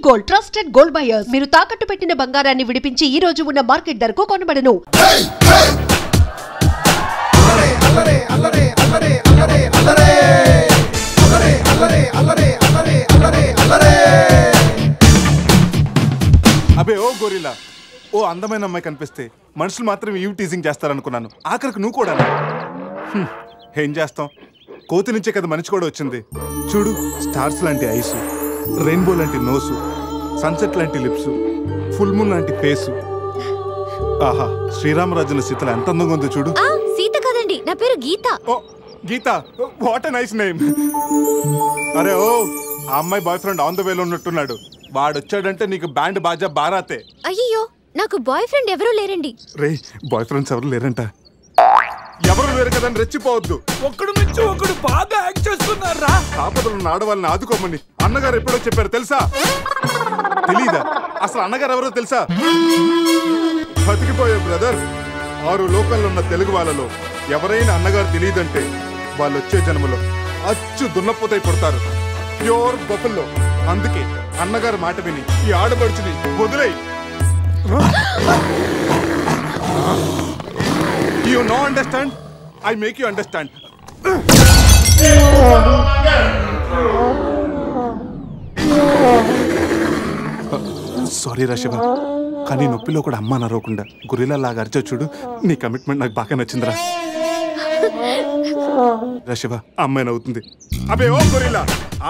Gold, trusted gold buyers. మీరు తాకట్టు పెట్టిన బంగారాన్ని విడిపించి ఈ రోజు ఉన్న మార్కెట్ ధరకు కొనబడను. అబే ఓ గొరిల్లా, ఓ అందమైన అమ్మాయి కనిపిస్తే మనుషులు మాత్రం ఈవ్ టీజింగ్ చేస్తారనుకున్నాను. ఆఖరికి నువ్వు కూడా. ఏం చేస్తాం, కోతి నుంచే కదా మనిషి కూడా వచ్చింది. చూడు, స్టార్స్ లాంటి ఐసు, రెయిన్బో లాంటి నోసు, సన్సెట్ లాంటి లిప్స్, ఫుల్ మూన్ లాంటి ఫేసు. ఆహా, శ్రీరామరాజుల సీతలు ఎంత అందంగా ఉందో చూడు. సీత కదండి, నా పేరు గీత. ఓ గీత, వాట్ ఎ నైస్ నేమ్. అరే ఓ, ఆ అమ్మాయి బాయ్ ఫ్రెండ్ ఆన్ ద వేలో ఉన్నట్టున్నాడు. వాడు వచ్చాడంటే నీకు బ్యాండ్ బాజా బారాతే. అయ్యో, నాకు బాయ్ ఫ్రెండ్ ఎవరూ లేరండి. రే, బాయ్ ఫ్రెండ్స్ ఎవరు లేరంట. ఎవరు లేరు కదని రెచ్చిపోవద్దు. ఒక్కడు నుంచి ఒకడు బాగా యాక్ట్ చేస్తున్నారా. ఆపదలు ఆడవాళ్ళని ఆదుకోమని అన్నగారు ఎప్పుడో చెప్పారు తెలుసా? తెలీదా? అసలు అన్నగారు ఎవరో తెలుసా? బతికిపోయే బ్రదర్, 6 లోకల్లో ఉన్న తెలుగు వాళ్ళలో ఎవరైనా అన్నగారు తెలియదంటే వాళ్ళు వచ్చే జన్మలో అచ్చు దున్నపోతై పుడతారు. ప్యూర్ బఫల్లో. అందుకే అన్నగారు మాట విని ఈ ఆడబడుచుని వదిలేయి. You no understand? I make you understand. Sorry రా శివ, కానీ నొప్పిలో కూడా అమ్మ నరవకుండా గురిలా లాగా అరిచా చూడు. నీ కమిట్మెంట్ నాకు బాగా నచ్చిందిరా. రా శివ, అమ్మాయి నవ్వుతుంది. అబే ఓ గొరిల్లా,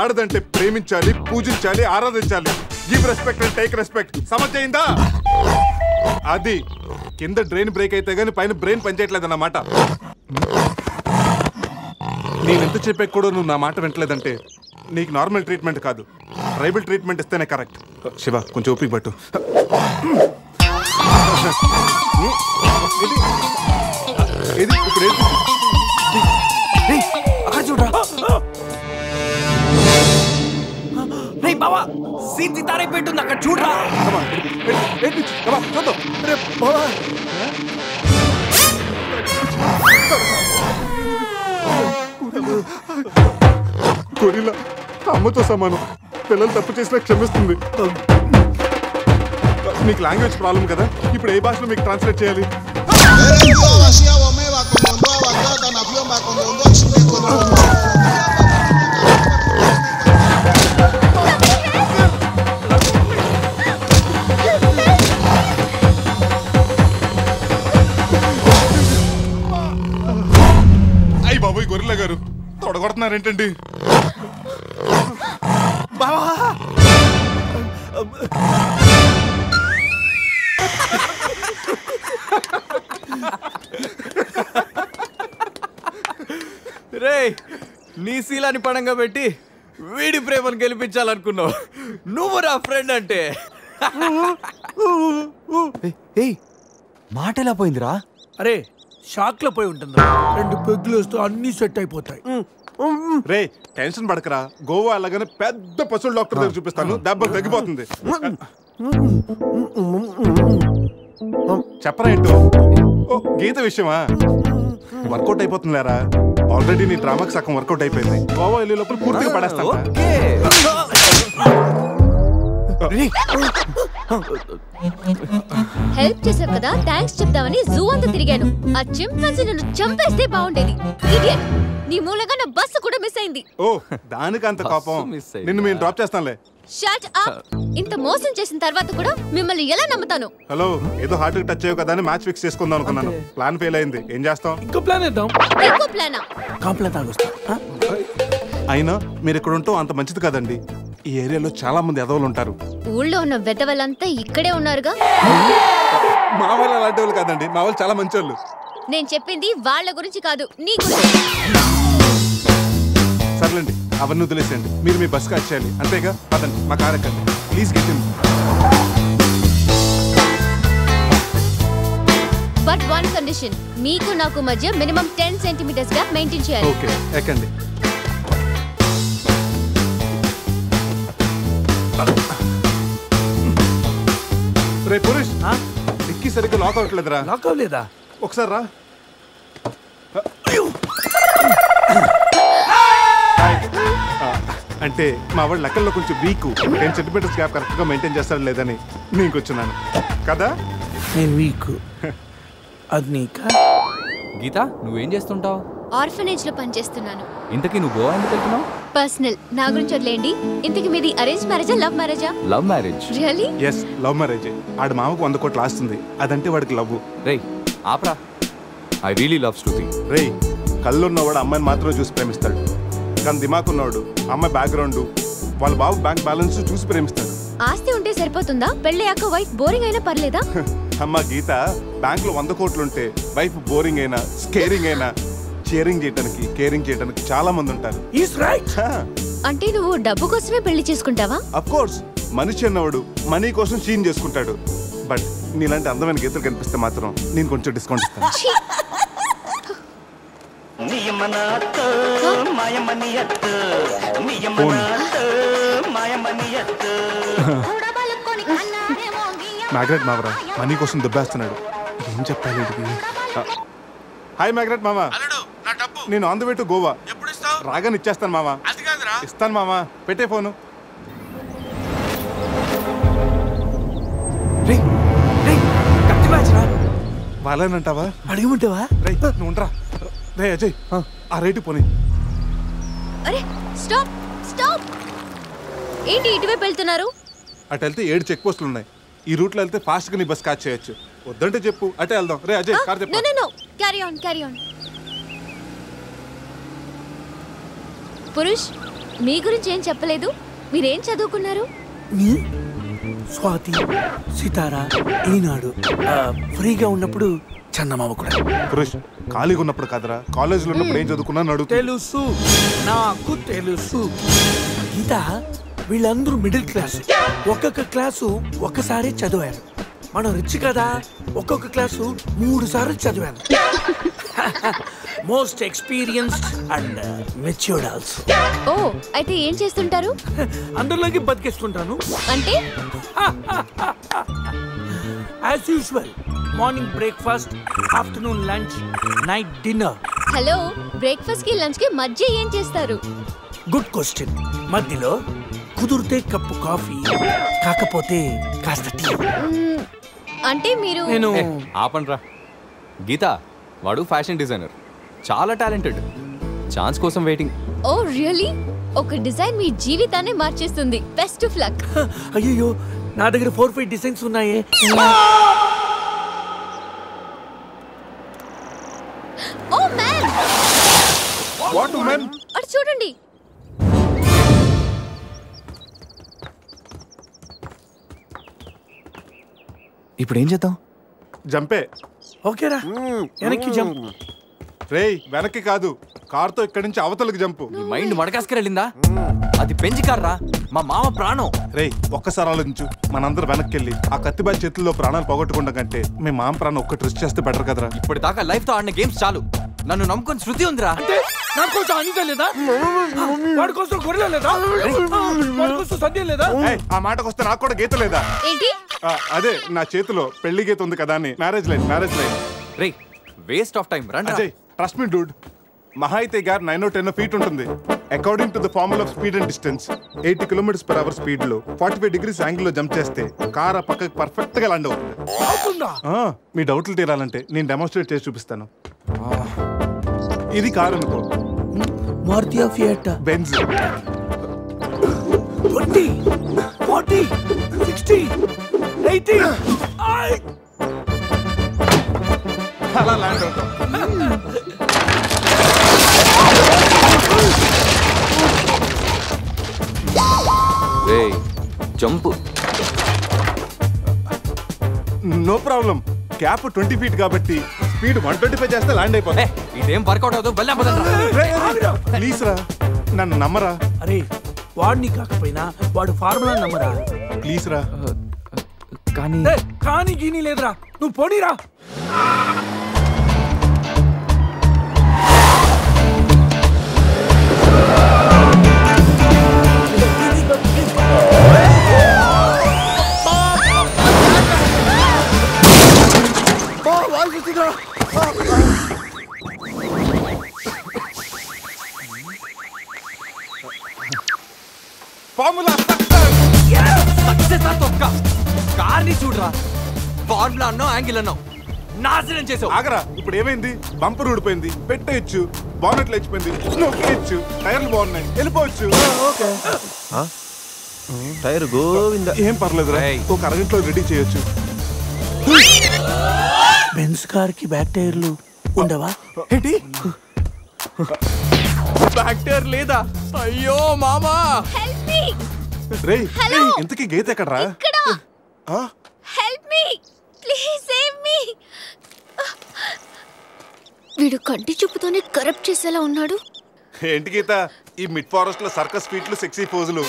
ఆడదంటే ప్రేమించాలి, పూజించాలి, ఆరాధించాలి. Give respect and take respect. సమస్య అది కింద డ్రైన్ బ్రేక్ అయితే గానీ పైన బ్రెయిన్ పనిచేయట్లేదు అన్నమాట. నేనెంత చెప్పే కూడా నువ్వు నా మాట వింటలేదంటే నీకు నార్మల్ ట్రీట్మెంట్ కాదు, ట్రైబల్ ట్రీట్మెంట్ ఇస్తేనే కరెక్ట్. శివ, కొంచెం ఓపిక పట్టు. బావా, సీతి తారే పెట్టుంది అక్కడ చూడరా. చూద్దాం. గొరిల్లా అమ్మతో సమానం. పిల్లలు తప్పు చేసినా క్షమిస్తుంది. మీకు లాంగ్వేజ్ ప్రాబ్లం కదా, ఇప్పుడు ఏ భాషలో మీకు ట్రాన్స్లేట్ చేయాలి? అయ్యి బాబోయ్, గొరిల్లా గారు తొడగొడుతున్నారేంటండి? రే, నీ శీలాన్ని పణంగా పెట్టి వీడి ప్రేమను గెలిపించాలనుకున్నావు. నువ్వు నా ఫ్రెండ్ అంటే. మాట ఎలా పోయిందిరా? అరే, షాక్ లో పోయి ఉంటుంది. 2 పెగ్గులు వస్తూ అన్ని సెట్ అయిపోతాయి. రే, టెన్షన్ పడకరా. గోవా అలాగనే పెద్ద పశువుల డాక్టర్ దగ్గర చూపిస్తాను, దెబ్బ తగ్గిపోతుంది. చెప్పరా ఏంటో? ఓ గీత విషయమా? వర్కౌట్ అయిపోతుంది లేరా. ఆల్రెడీ నీ డ్రామాకి సగం వర్కౌట్ అయిపోయింది. గోవా వెళ్ళే లోపల పూర్తిగా పడేస్తాను. హెల్ప్ చేసావు కదా, థ్యాంక్స్ చెప్దామని జూ అంతా తిరిగాను. ఆ చింపాంజీ నన్ను చంపేస్తే బాగుండేది. ఇడియట్, నీ మూలంగా నా బస్సు కూడా మిస్ అయింది. ఓ, దానికి అంత కోపం? నిన్ను మేము డ్రాప్ చేస్తాంలే. Shut up. ఇంత మోసం చేసిన తర్వాత కూడా మిమ్మల్ని ఎలా నమ్ముతాను? హలో, ఏదో హార్ట్ టచ్ అయ్యో కదా అని మ్యాచ్ ఫిక్స్ చేసుకుందాం అనుకున్నాను. ప్లాన్ ఫెయిల్ అయింది. ఏం చేస్తాం? ఇంకో ప్లాన్ వేద్దాం. ఇంకో ప్లానా? అయినా మీరు ఇక్కడ ఉంటాం అంత మంచిది కదండి. ఈ ఏరియాలో చాలా మంది ఎదవలు ఉంటారు. ఊళ్ళో ఉన్న వెదవలంతా ఇక్కడే ఉన్నారుగా. మా వాళ్ళు అలాంటి వాళ్ళు కాదండి, మా వాళ్ళు చాలా మంచి వాళ్ళు. నేను చెప్పింది వాళ్ళ గురించి కాదు, నీ గురించి. సర్లేండి, అవన్నీ వదిలేసేయండి. మీరు మీ బస్కి వచ్చేయాలి అంతేగా. పదండి, మా కార్ ఎక్కండి. Please get in. But one condition, మీకు నాకు మధ్య మినిమం 10 సెంటీమీటర్స్ గ్యాప్ మెయింటైన్ చేయాలి. ఓకే, ఎక్కండి. రే పురుష్, డిక్కీ సరిగ్గా లాక్ అవ్వట్లేదురా. లాక్ అవ్వలేదా? ఒకసారి రా. అంటే మా వాడు లెక్కల్లో కొంచెం వీక్ 10 సెంటీమీటర్స్ గ్యాప్ కరెక్ట్గా మెయింటైన్ చేస్తాడు లేదని నేను కూర్చున్నాను కదా. నేను వీక్ అది నీకా? గీత నువ్వేం చేస్తుంటావు? ఆర్ఫనేజ్ లో పనిచేస్తున్నాను. ఇంతకీ నువ్వు గోవా ఎందుకు వెళ్తున్నావు? పర్సనల్, నా గురించి వదిలేండి. ఇంతకీ మీది అరేంజ్ మ్యారేజా లవ్ మ్యారేజా? Love marriage. Really? Yes, love marriage. ఆడు మామకు 100 కోట్లు ఆస్తుంది, అదంటే వాడికి లవ్. రేయ్ ఆప్రా, ఐ రియలీ లవ్ శృతి. రేయ్, కళ్ళున్నవాడు అమ్మాయిని మాత్రమే చూసి ప్రేమిస్తాడు, కానీ దిమాక్ ఉన్నవాడు అమ్మాయి బ్యాక్గ్రౌండ్ వాళ్ళ బాబు బ్యాంక్ బ్యాలెన్స్ చూసి ప్రేమిస్తాడు. ఆస్తి ఉంటే సరిపోతుందా? పెళ్ళయ్యాక వైఫ్ బోరింగ్ అయినా పర్లేదా? అమ్మ గీత, బ్యాంక్ లో 100 కోట్లుంటే వైఫ్ బోరింగ్ అయినా స్కేరింగ్ అయినా కేరింగ్ చేయడానికి చాలా మంది ఉంటారు. అంటే నువ్వు డబ్బు కోసమే పెళ్లి చేసుకుంటావా? అఫ్ కోర్స్, మనిషి అన్నవాడు మనీ కోసం షీన్ చేసుకుంటాడు. బట్ నీలాంటి అందమైన గీతలు కనిపిస్తే మాత్రం నేను కొంచెం డిస్కౌంట్ ఇస్తాను. మ్యాగ్రెట్ మావరా మనీ కోసం దుబ్బేస్తున్నాడు, ఏం చెప్పాలి వీడికి? హాయ్ మ్యాగ్రెట్ మామ, నేను on the way to Goa. రాగానే ఇచ్చేస్తాను మామ. ఇస్తాను మామ, పెట్టే ఫోను. వాళ్ళనంటావా? అడిగమంటావా? నువ్వు ఉండరా. రే అజయ్, ఆ రేటు పోనీ. అరే స్టాప్ స్టాప్! ఏంటి ఇటువైపు వెళ్తున్నారు? అటు వెళ్తే 7 చెక్ పోస్టులు ఉన్నాయి. ఈ రూట్లో వెళ్తే ఫాస్ట్ గా నీ బస్ క్యాచ్ చేయొచ్చు. వద్దంటే చెప్పు, అటే వెళ్దాం. రే అజయ్, కార్ చెప్పు. No carry on carry on. Purush, మీ గురించి ఏం చెప్పలేదు. మీరేం చదువుకున్నారు? స్వాతి, సితారా, ఈనాడు. ఫ్రీగా ఉన్నప్పుడు చందమామ కూడా. పురుష్, ఖాళీగా ఉన్నప్పుడు కాదరా, కాలేజీలో ఉన్నప్పుడు ఏం చదువుకున్నాను అడుగు. తెలుసు, నాకు తెలుసు. గీత, వీళ్ళందరూ మిడిల్ క్లాస్. ఒక్కొక్క క్లాసు ఒక్కసారి చదివారు. మనం రిచ్ కదా, ఒక్కొక్క క్లాసు 3 సార్లు చదివాను. Most experienced and matured also. ఓ, అయితే ఏం చేస్తుంటారు? అందరిలోకి బతికేస్తుంటాను. అంటే as usual, morning breakfast, afternoon lunch, night dinner. Hello, breakfast కి లంచ్ కి మధ్య ఏం చేస్తారు? Good question. మధ్యలో కుదిరితే కప్పు కాఫీ, కాకపోతే కాస్త టీ. అంటే మీరు? నేను ఆపండ్రా. గీత, వాడు ఫ్యాషన్ డిజైనర్, చాలా టాలెంటెడ్. ఛాన్స్ కోసం వెయిటింగ్. ఓ రియల్లీ? ఒక డిజైన్ మీ జీవితాన్ని మార్చేస్తుంది. Best of luck. అయ్యో, నా దగ్గర 4-5 డిజైన్స్ ఉన్నాయే. Oh man! What man? అటు చూడండి. ఇప్పుడు ఏం చేద్దాం? జంపే. ఓకేరా, వెనక్కి జంప్. రేయ్, వెనక్కి కాదు, కార్తో ఇక్కడి నుంచి అవతలకి జంపు. నీ మైండ్ మడకాస్కర్ వెళ్ళిందా? అది పెంచి కార్రా, మా మామ ప్రాణం. రేయ్, ఒక్కసారి ఆలోచించు. మనందరం వెనక్కి వెళ్ళి ఆ కత్తిబాయి చేతుల్లో ప్రాణాలు పోగొట్టుకుంటాం కంటే మీ మామ ప్రాణం ఒక్కటి రిస్క్ చేస్తే బెటర్ కదరా. ఇప్పటిదాకా లైఫ్ తో ఆడిన గేమ్స్ చాలు. నన్ను నమ్ముకొని శృతి ఉందిరా. నా కోసం అనిత లేదా? వాడి కోసం గొర్రె లేదా? వాడి కోసం సద్య లేదా? ఆ మాటకు వస్తే నాకు కూడా గీత లేదా? ఏంటి? అదే, నా చేతిలో పెళ్లి గీత ఉంది కదా అని. Marriage line. Ray, waste of time. రండి. అజయ్, ట్రస్ట్ మీ డూడ్, మహా అయితే గారు 9-10 ఫీట్ ఉంటుంది. According to the formula of speed and distance, 80 km/h speed లో 45 degrees యాంగిల్ లో జంప్ చేస్తే కార్ ఆ పక్కకి పర్ఫెక్ట్ గా ల్యాండ్ అవుతుంది. మీ డౌట్లు తీరాలంటే నేను డెమోన్స్ట్రేట్ చేసి చూపిస్తాను. ఇది కార్ అనుకో, మారుతి ఫియట్, బెంజ్. 20, 40, 60, 80. అలా ల్యాండ్ అవుతాం. రేయ్, జంప్. No problem. క్యాప్ 20 feet కాబట్టి స్పీడ్ 125 చేస్తే ల్యాండ్ అయిపోతుంది. ఇదేం వర్కౌట్ అవుతుంది. ప్లీజ్ రా, నన్ను నమ్మరా. అరే, వాడిని కాకపోయినా వాడు ఫార్ములా నమ్మరా. ప్లీజ్ రా. కానీ గీనీ లేదురా, నువ్వు పోనీరా. చూడరా, ఫార్ములా అన్నావు, యాంగిల్ అన్నావు, నాశనం చేసావు. ఆగరా, ఇప్పుడు ఏమైంది? బంపర్ ఊడిపోయింది, పెట్టేయచ్చు, బానెట్ లేచిపోయింది, నొక్కేయచ్చు, టైర్లు బాగున్నాయి, వెళ్ళిపోవచ్చు. టైర్ గోవింద. ఏం పర్లేదురా, ఒక అరగంటలో రెడీ చేయొచ్చు. బెంజ్ కార్ కి బ్యాక్ టైర్లు ఉండవా? ఏంటి బ్యాక్ టైర్ లేదా? అయ్యో మామా, హెల్ప్ మీ. రే ఇంతకీ గీత ఎక్కడరా? ఇక్కడ help me please, save me. వీడు కంటి చూపుతోనే కరప్ట్ చేసేలా ఉన్నాడు. ఏంటి గీత ఈ మిడ్ ఫారెస్ట్ లో సర్కస్ ఫీట్లు, సెక్సీ పోజులు?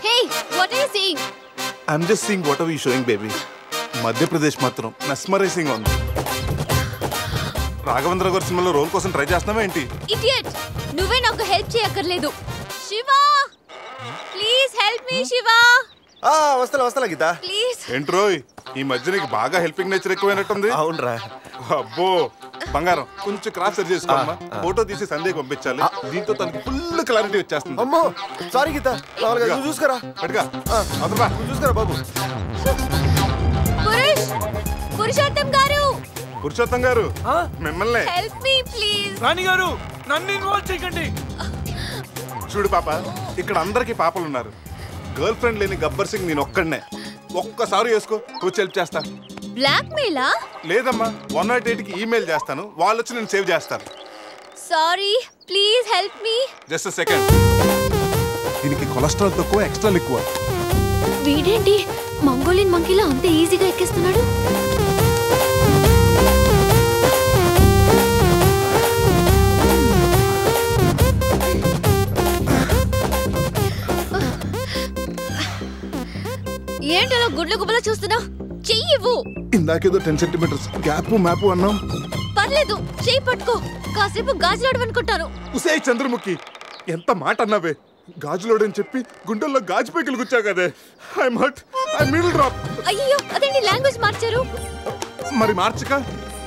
Hey, what are you saying? I'm just seeing what are you showing baby. Madhya Pradesh మాత్రం మెస్మరైజింగ్ ఉంది. రాఘవేంద్ర గారి సినిమాలో రోల్ కోసం ట్రై చేస్తున్నావా ఏంటి? ఇడియట్, నువ్వే నాకు హెల్ప్ చేయక్కర్లేదు. Shiva, please help me. Shiva వస్తలా గీత. ప్లీజ్. ఏంట్రోయ్ ఈ మధ్య నీకు బాగా హెల్పింగ్ నేచర్ ఎక్కువైనట్టుంది. అవునరా. అబ్బో బంగారం, కొంచెం క్రాస్ సెట్ చేసుకోమ్మా. ఫోటో తీసి సందేహ్ పంపించాలి, దీంతో తనకి ఫుల్ క్లారిటీ వచ్చేస్తుంది. అమ్మో సారీ గీత, నువ్వు చూసుకురా. పట్టుగా అవుతుందా? నువ్వు చూసుకురా బాబు. పురుషోత్తం గారు, పురుషోత్తం గారు మిమ్మల్ని. Help me please. రాణి గారు నన్ను ఇన్వాల్వ్ చేయకండి. చూడు పాప, ఇక్కడ అందరికి పాపలు ఉన్నారు. గర్ల్ ఫ్రెండ్ లేని గబ్బర్ సింగ్ నేను ఒక్కడనే. ఒక్కసారి వేసుకో, కూర్చొని హెల్ప్ చేస్తా. బ్లాక్ మెయిలా? లేదమ్మా, 108కి ఈమెయిల్ చేస్తాను, వాళ్ళు వచ్చి నేను సేవ్ చేస్తాను. Sorry, please help me. Just second. దీనికి కొలెస్ట్రాల్ తక్కువ, ఎక్స్ట్రా ఎక్కువ. వీడేంటి మంగోలియన్ మంకీలా అంత ఈజీగా ఎక్కేస్తున్నాడు? ఏంటలా గుడ్ల గుబల చూస్తున్నా? చెయ్యివ్వు. ఇందాకేదో 10 సెంటీమీటర్స్ గ్యాప్ మ్యాప్ అన్నాం. పర్లేదు, చెయ్యి పట్టుకో. కాసేపు గాజులాడు అనుకుంటాను. ఉసే చంద్రముఖి, ఎంత మాట అన్నావే. గాజులోడని చెప్పి గుండెల్లో గాజు పైకలు గుచ్చావు కదే. I'm hurt, I middle drop. అయ్యో, అదేంటి లాంగ్వేజ్ మార్చారు? మరి మార్చక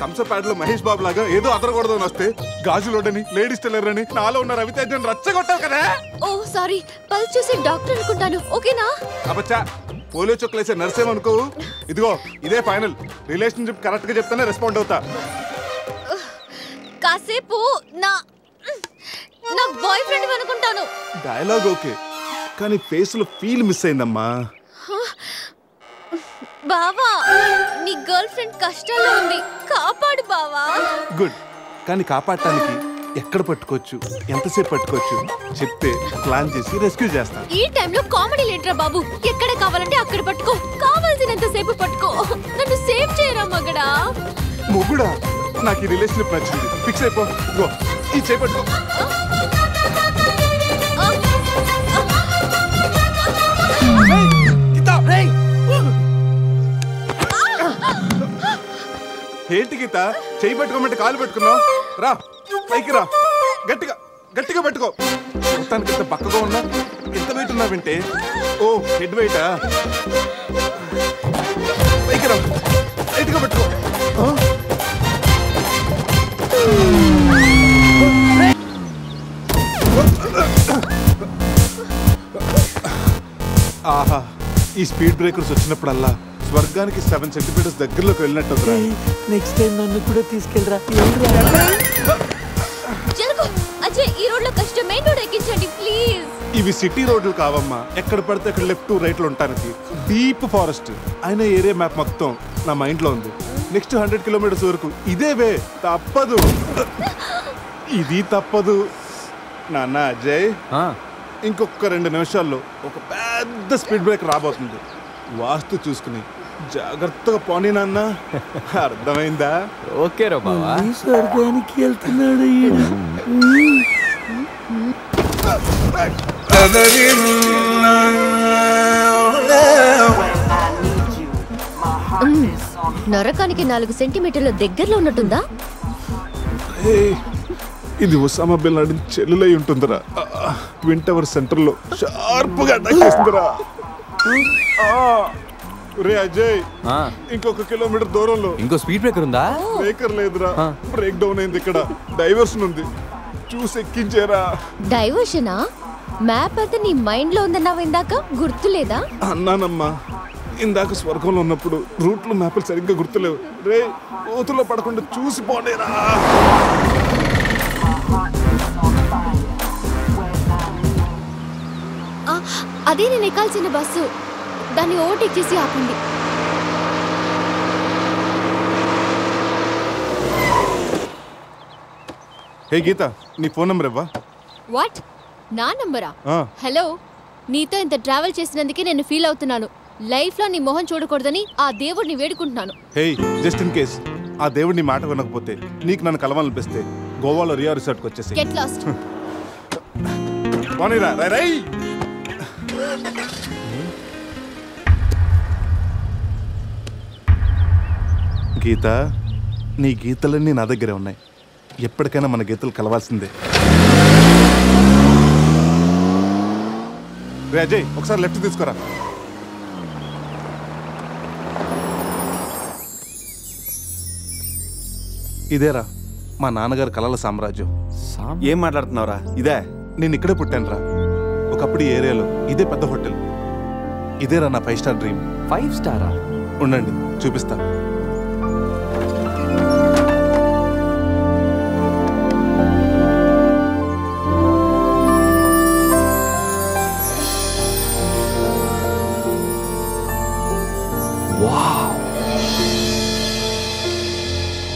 థమ్సప్ ప్యాడ్ లో మహేష్ బాబు లాగా ఏదో అదరకూడదని వస్తే గాజులోడని, లేడీస్ టైలర్ అని, నాలో ఉన్న రవితేజని రచ్చగొట్టావు కదా. ఓ సారీ, పల్స్ చూసి డాక్టర్ అనుకుంటాను. ఓకేనా? అబ్బచ్చా, పోలియో చుక్కలేసే నర్సేమనుకో. ఇదిగో ఇదే ఫైనల్. రిలేషన్షిప్ కరెక్ట్ గా చెప్తానే రెస్పాండ్ అవుతా. కాసేపు నా బాయ్ ఫ్రెండ్ అనుకుంటాను. డైలాగ్ ఓకే, కానీ ఫేస్ లో ఫీల్ మిస్ అయిందమ్మా. బావా, నీ గర్ల్ ఫ్రెండ్ కష్టాల్లో ఉంది, కాపాడు బావా. గుడ్, కానీ కాపాడటానికి ఎక్కడ పట్టుకోవచ్చు, ఎంతసేపు పట్టుకోవచ్చు చెప్తే ప్లాన్ చేసి రెస్క్యూ చేస్తాను. ఈ టైంలో కామెడీ లేటరా బాబు. ఎక్కడ కావాలంటే అక్కడ పట్టుకో, కావాల్సినంత సేపు పట్టుకో. నన్ను సేవ్ చేయరా మగడా. మొగుడా, నాకు ఈ రిలేషన్షిప్ నచ్చింది, ఫిక్స్ అయిపో. ఇదిగో ఈ చేపట్టుకో. ఏంటి గీత, చేయి పట్టుకోమంటే కాలు పెట్టుకున్నావు? రా పైకి రా, గట్టిగా గట్టిగా పట్టుకో. మొత్తానికి ఎంత పక్కగా ఉన్నా, ఎంత వెయిట్ ఉన్నా వింటే. ఓ హెడ్ వెయిటా? పైకి రా, గట్టిగా పట్టుకో. ఆహా, ఈ స్పీడ్ బ్రేకర్స్ వచ్చినప్పుడల్లా స్వర్గానికి 7 సెంటీమీటర్స్ దగ్గరలోకి వెళ్ళినట్టు. నెక్స్ట్ టైం నన్ను కూడా తీసుకెళ్ళరా. జరుగు అజయ్, ఈ రోడ్ లో కష్టం, మెయిన్ రోడ్ ఎక్కించండి ప్లీజ్. ఇవి సిటీ రోడ్లు కావమ్మా, ఎక్కడ పడితే అక్కడ లెఫ్ట్ రైట్ లో ఉంటానికి. డీప్ ఫారెస్ట్ అయిన ఏరియా మ్యాప్ మొత్తం నా మైండ్ లో ఉంది. నెక్స్ట్ 100 కిలోమీటర్స్ వరకు ఇదే వే, తప్పదు. ఇది తప్పదు. నాన్న అజయ్, ఇంకొక 2 నిమిషాల్లో ఒక పెద్ద స్పీడ్ బ్రేక్ రాబోతుంది. వాస్తు చూసుకుని జాగ్రత్తగా పోనీ నాన్న, అర్థమైందా? ఓకే రా బావా. స్వర్గానికి వెళ్తున్నాడు ఈడు. నరకానికి 4 సెంటీమీటర్ల దగ్గరలో ఉన్నట్టుందా? ఇది ఒసామా బిన్ లాడెన్ చెల్లులై ఉంటుందిరా. ట్విన్ టవర్ సెంటర్ లో షార్ప్ గా అటాక్ చేస్తుందిరా. రే అజయ్, ఇంకొక కిలోమీటర్ దూరంలో ఇంకో స్పీడ్ బ్రేకర్ ఉందా? బ్రేకర్ లేదురా, బ్రేక్ డౌన్ అయింది. ఇక్కడ డైవర్షన్ ఉంది, చూసి ఎక్కించేరా. డైవర్షనా? మ్యాప్ అయితే నీ మైండ్ లో ఉందన్నావు ఇందాక, గుర్తులేదా? అన్నానమ్మా, ఇందాక స్వర్గంలో ఉన్నప్పుడు రూట్లు మ్యాప్లు సరిగ్గా గుర్తులేవు. రే కోతుల్లో పడకుండా చూసి పోనేరా. అదే నేను ఎక్కాల్సిన బస్సు. దాన్ని ఓవర్టేక్ చేసి ఆపండి. హే గీత, నీ ఫోన్ నెంబర్ ఇవ్వా? వాట్? నా నంబరా? హలో, నీతో ఇంత ట్రావెల్ చేసినందుకే నేను ఫీల్ అవుతున్నాను. లైఫ్లో నీ మొహం చూడకూడదని ఆ దేవుడిని వేడుకుంటున్నాను. హే, జస్ట్ ఇన్ కేస్ ఆ దేవుడిని మాట వినకపోతే నీకు నన్ను కలవాలనిపిస్తే గోవాలో రియా రిసార్ట్కి వచ్చేసి గెట్ లాస్ట్. గీత, నీ గీతలన్నీ నా దగ్గరే ఉన్నాయి. ఎప్పటికైనా మన గీతలు కలవాల్సిందే. రే అజయ్, ఒకసారి లెఫ్ట్ తీసుకోరా. ఇదేరా మా నాన్నగారు కలల సామ్రాజ్యం. ఏం మాట్లాడుతున్నావురా? ఇదే నేను ఇక్కడే పుట్టాను రా. ఒకప్పుడు ఈ ఏరియాలో ఇదే పెద్ద హోటల్. ఇదేరా నా 5 స్టార్ డ్రీమ్. 5 స్టారా? ఉండండి చూపిస్తా.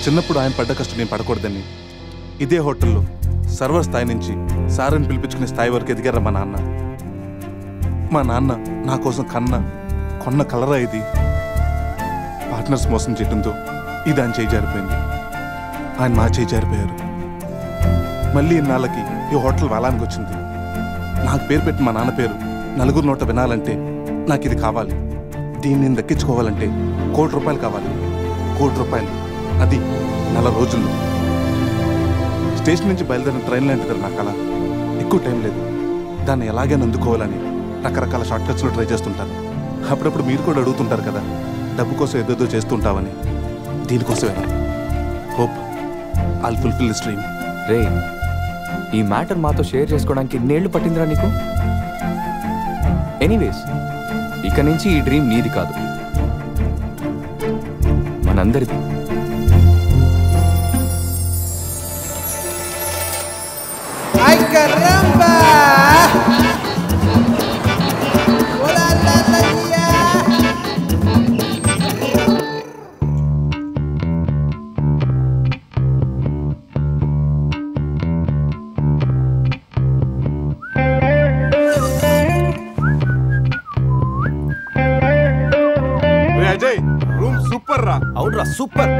చిన్నప్పుడు ఆయన పడ్డ కష్టం నేను పడకూడదని ఇదే హోటల్లో సర్వర్ స్థాయి నుంచి సారని పిలిపించుకునే స్థాయి వరకు ఎదిగారా మా నాన్న. మా నాన్న నా కోసం కొన్న కలరా ఇది. పార్ట్నర్స్ మోసం చేయడంతో ఇది ఆయన చేయి జారిపోయింది. ఆయన మా చేయి జారిపోయారు. మళ్ళీ ఇన్నాళ్ళకి ఈ హోటల్ వేలానికి వచ్చింది. నాకు పేరు పెట్టి మా నాన్న పేరు నలుగురు నోట వినాలంటే నాకు ఇది కావాలి. దీన్ని నేను దక్కించుకోవాలంటే ₹1,00,00,000 కావాలి. ₹1,00,00,000, అది 4 రోజుల్లో. స్టేషన్ నుంచి బయలుదేరిన ట్రైన్ లాంటిది నా కళ. ఎక్కువ టైం లేదు. దాన్ని ఎలాగైనా అందుకోవాలని రకరకాల షార్ట్ కట్స్లో ట్రై చేస్తుంటాను. అప్పుడప్పుడు మీరు కూడా అడుగుతుంటారు కదా, డబ్బు కోసం ఏదేదో చేస్తుంటావని. దీనికోసమేనా? Hope I'll fulfil this dream. రే, ఈ మ్యాటర్ మాతో షేర్ చేసుకోవడానికి ఎన్నేళ్ళు పట్టిందిరా నీకు? ఎనీవేస్, ఇక నుంచి ఈ డ్రీమ్ నీది కాదు, మనందరిది. ¡Ay, caramba! ¡Hola, la tía! Ajay, room super రా. అవునరా, సూపర్.